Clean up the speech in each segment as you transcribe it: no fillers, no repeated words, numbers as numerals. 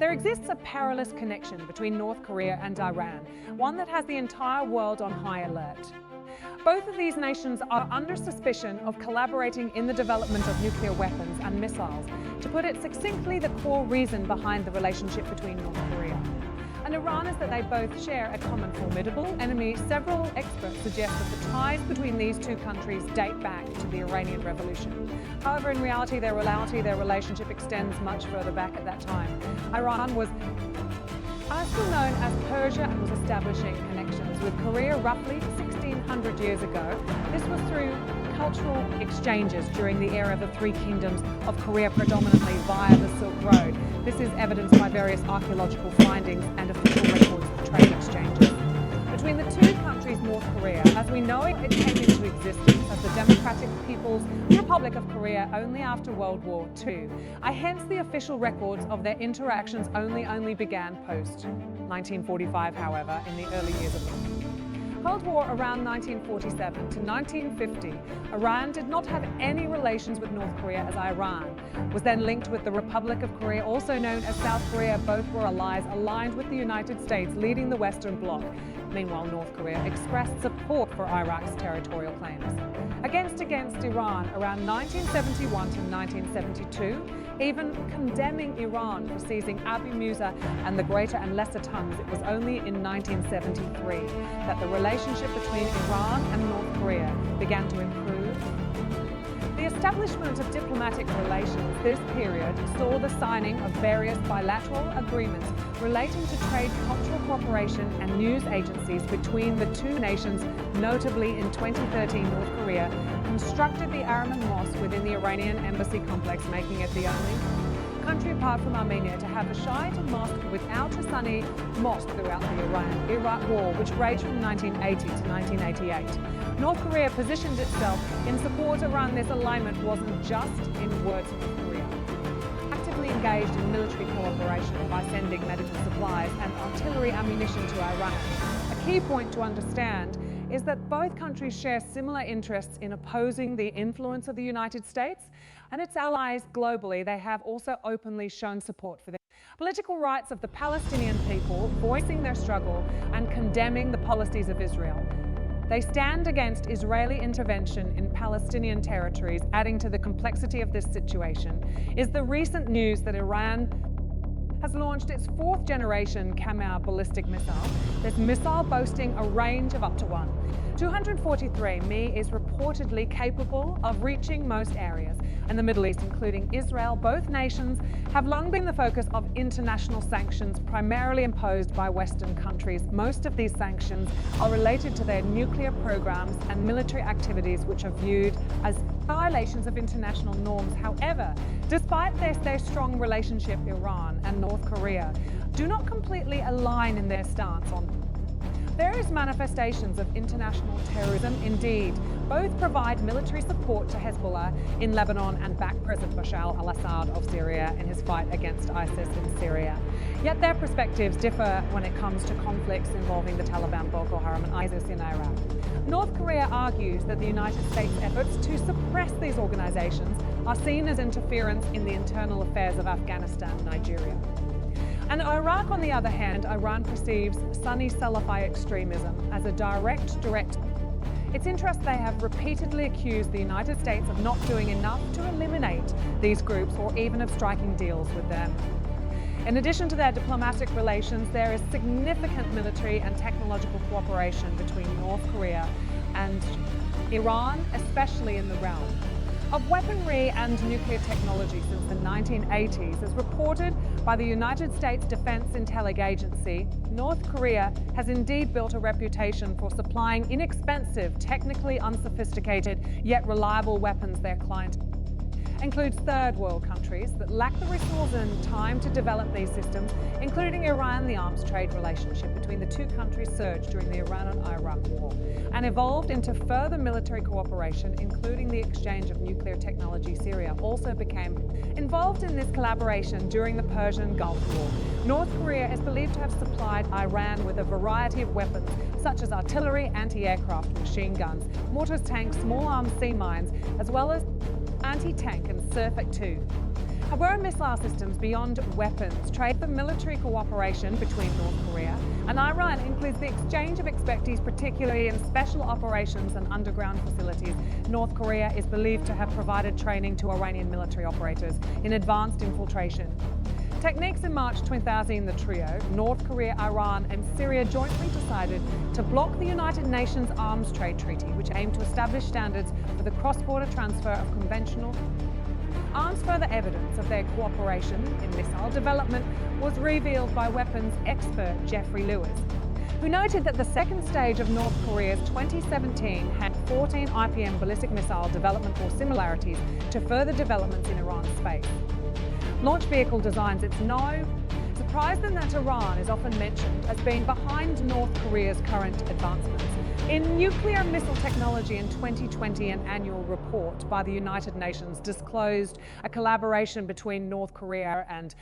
There exists a perilous connection between North Korea and Iran, one that has the entire world on high alert. Both of these nations are under suspicion of collaborating in the development of nuclear weapons and missiles. To put it succinctly, the core reason behind the relationship between North Korea and Iran is that they both share a common formidable enemy. Several experts suggest that the ties between these two countries date back to the Iranian Revolution. However, in reality, their relationship extends much further back at that time. Iran was still known as Persia and was establishing connections with Korea roughly 1600 years ago. This was through cultural exchanges during the era of the Three Kingdoms of Korea, predominantly via the Silk Road. This is evidenced by various archaeological findings and official records of trade exchanges. Between the two countries, North Korea, as we know it, came into existence as the Democratic People's Republic of Korea only after World War II. Hence, the official records of their interactions only began post-1945, however, in the early years of the Cold War around 1947 to 1950, Iran did not have any relations with North Korea, as Iran was then linked with the Republic of Korea, also known as South Korea. Both were allies aligned with the United States, leading the Western Bloc. Meanwhile, North Korea expressed support for Iraq's territorial claims. Against Iran around 1971 to 1972, even condemning Iran for seizing Abu Musa and the Greater and Lesser Tongues. It was only in 1973 that the relationship between Iran and North Korea began to improve. The establishment of diplomatic relations this period saw the signing of various bilateral agreements relating to trade, cultural cooperation and news agencies between the two nations. Notably, in 2013, North Korea constructed the Araman Mosque within the Iranian embassy complex, making it the only country apart from Armenia to have a Shiite mosque without a Sunni mosque throughout the Iran-Iraq War, which raged from 1980 to 1988. North Korea positioned itself in support around this alignment wasn't just in words of North Korea. Actively engaged in military cooperation by sending medical supplies and artillery ammunition to Iran. A key point to understand is that both countries share similar interests in opposing the influence of the United States and its allies globally. They have also openly shown support for the political rights of the Palestinian people, voicing their struggle and condemning the policies of Israel. They stand against Israeli intervention in Palestinian territories. Adding to the complexity of this situation is the recent news that Iran has launched its fourth generation Qamar ballistic missile. This missile, boasting a range of up to 243 mi, is reportedly capable of reaching most areas in the Middle East, including Israel. Both nations have long been the focus of international sanctions, primarily imposed by Western countries. Most of these sanctions are related to their nuclear programs and military activities, which are viewed as violations of international norms. However, despite their strong relationship, Iran and North Korea do not completely align in their stance on various manifestations of international terrorism. Indeed, both provide military support to Hezbollah in Lebanon and back President Bashar al-Assad of Syria in his fight against ISIS in Syria. Yet their perspectives differ when it comes to conflicts involving the Taliban, Boko Haram and ISIS in Iraq. North Korea argues that the United States' efforts to suppress these organizations are seen as interference in the internal affairs of Afghanistan and Nigeria. And Iraq, on the other hand, Iran perceives Sunni Salafi extremism as a direct. Its interests, they have repeatedly accused the United States of not doing enough to eliminate these groups or even of striking deals with them. In addition to their diplomatic relations, there is significant military and technological cooperation between North Korea and Iran, especially in the realm of weaponry and nuclear technology. Since the 1980s, as reported by the United States Defense Intelligence Agency, North Korea has indeed built a reputation for supplying inexpensive, technically unsophisticated, yet reliable weapons. Their client includes third world countries that lack the resources and time to develop these systems, including Iran. The arms trade relationship between the two countries surged during the Iran and Iraq War and evolved into further military cooperation, including the exchange of nuclear technology. Syria also became involved in this collaboration during the Persian Gulf War. North Korea is believed to have supplied Iran with a variety of weapons, such as artillery, anti-aircraft machine guns, mortars, tanks, small arms sea mines, as well as anti-tank and Surfet 2. However, missile systems beyond weapons trade for military cooperation between North Korea and Iran includes the exchange of expertise, particularly in special operations and underground facilities. North Korea is believed to have provided training to Iranian military operators in advanced infiltration techniques. In March 2000, the trio, North Korea, Iran and Syria, jointly decided to block the United Nations Arms Trade Treaty, which aimed to establish standards for the cross-border transfer of conventional arms. Further evidence of their cooperation in missile development was revealed by weapons expert Jeffrey Lewis, who noted that the second stage of North Korea's 2017 had 14 IPM ballistic missile development or similarities to further developments in Iran's space launch vehicle designs. It's no surprise then that Iran is often mentioned as being behind North Korea's current advancements in nuclear missile technology. In 2020, an annual report by the United Nations disclosed a collaboration between North Korea and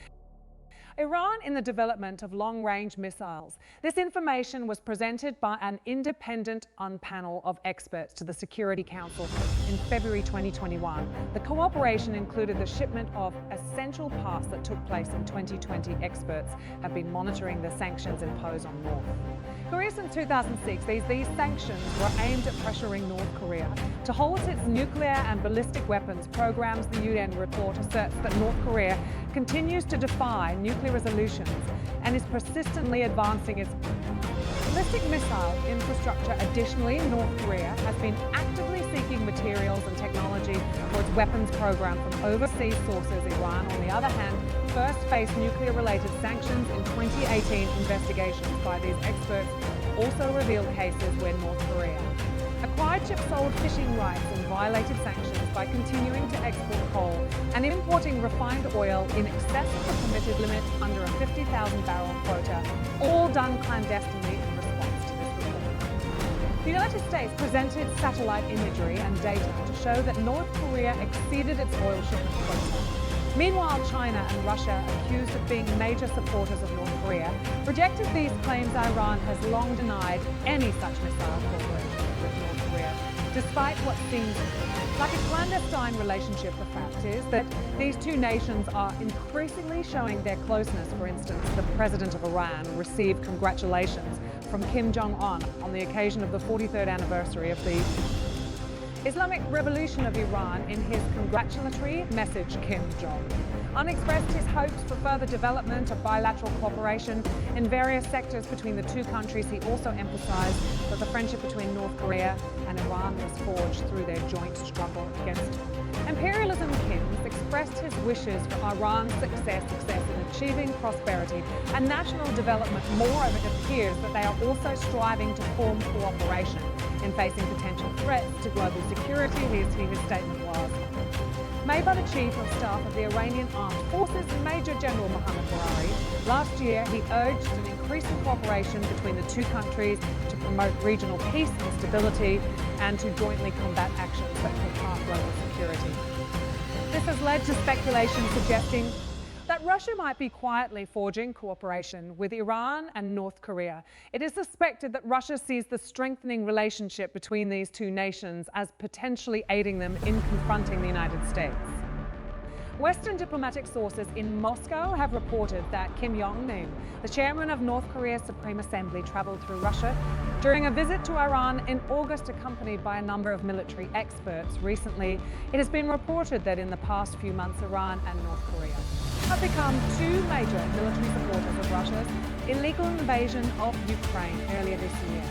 Iran in the development of long-range missiles. This information was presented by an independent panel of experts to the Security Council in February 2021. The cooperation included the shipment of essential parts that took place in 2020. Experts have been monitoring the sanctions imposed on North Korea since 2006. These sanctions were aimed at pressuring North Korea to halt its nuclear and ballistic weapons programs. The UN report asserts that North Korea continues to defy nuclear resolutions and is persistently advancing its ballistic missile infrastructure. Additionally, North Korea has been actively seeking materials and technology for its weapons program from overseas sources. Iran, on the other hand, first faced nuclear-related sanctions in 2018. Investigations by these experts also revealed cases where North Korea acquired ship-sold fishing rights and violated sanctions by continuing to export coal and importing refined oil in excess of the permitted limit under a 50,000-barrel quota, all done clandestinely in response to this report. The United States presented satellite imagery and data to show that North Korea exceeded its oil shipment quota. Meanwhile, China and Russia, accused of being major supporters of North Korea, rejected these claims. Iran has long denied any such missile cooperation with North Korea, despite what seems like a clandestine relationship. The fact is that these two nations are increasingly showing their closeness. For instance, the president of Iran received congratulations from Kim Jong-un on the occasion of the 43rd anniversary of the Islamic Revolution of Iran. In his congratulatory message, Kim Jong-un expressed his hopes for further development of bilateral cooperation in various sectors between the two countries. He also emphasized that the friendship between North Korea and Iran was forged through their joint struggle against imperialism. Kim expressed his wishes for Iran's success in achieving prosperity and national development. Moreover, it appears that they are also striving to form cooperation in facing potential threats to global security. His statement was made by the Chief of Staff of the Iranian Armed Forces, Major General Mohammad Bouhari. Last year, he urged an increase in cooperation between the two countries to promote regional peace and stability and to jointly combat actions that could harm global security. This has led to speculation suggesting that Russia might be quietly forging cooperation with Iran and North Korea. It is suspected that Russia sees the strengthening relationship between these two nations as potentially aiding them in confronting the United States. Western diplomatic sources in Moscow have reported that Kim Jong-un, the chairman of North Korea's Supreme Assembly, traveled through Russia during a visit to Iran in August, accompanied by a number of military experts. Recently, it has been reported that in the past few months, Iran and North Korea have become two major military supporters of Russia's illegal invasion of Ukraine earlier this year.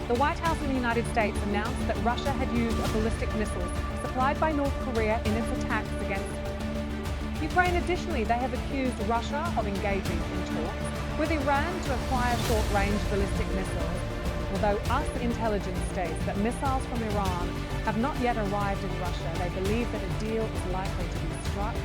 The White House in the United States announced that Russia had used a ballistic missile supplied by North Korea in its attacks against Ukraine. Additionally, they have accused Russia of engaging in talks with Iran to acquire short-range ballistic missiles, although US intelligence states that missiles from Iran have not yet arrived in Russia. They believe that a deal is likely to be struck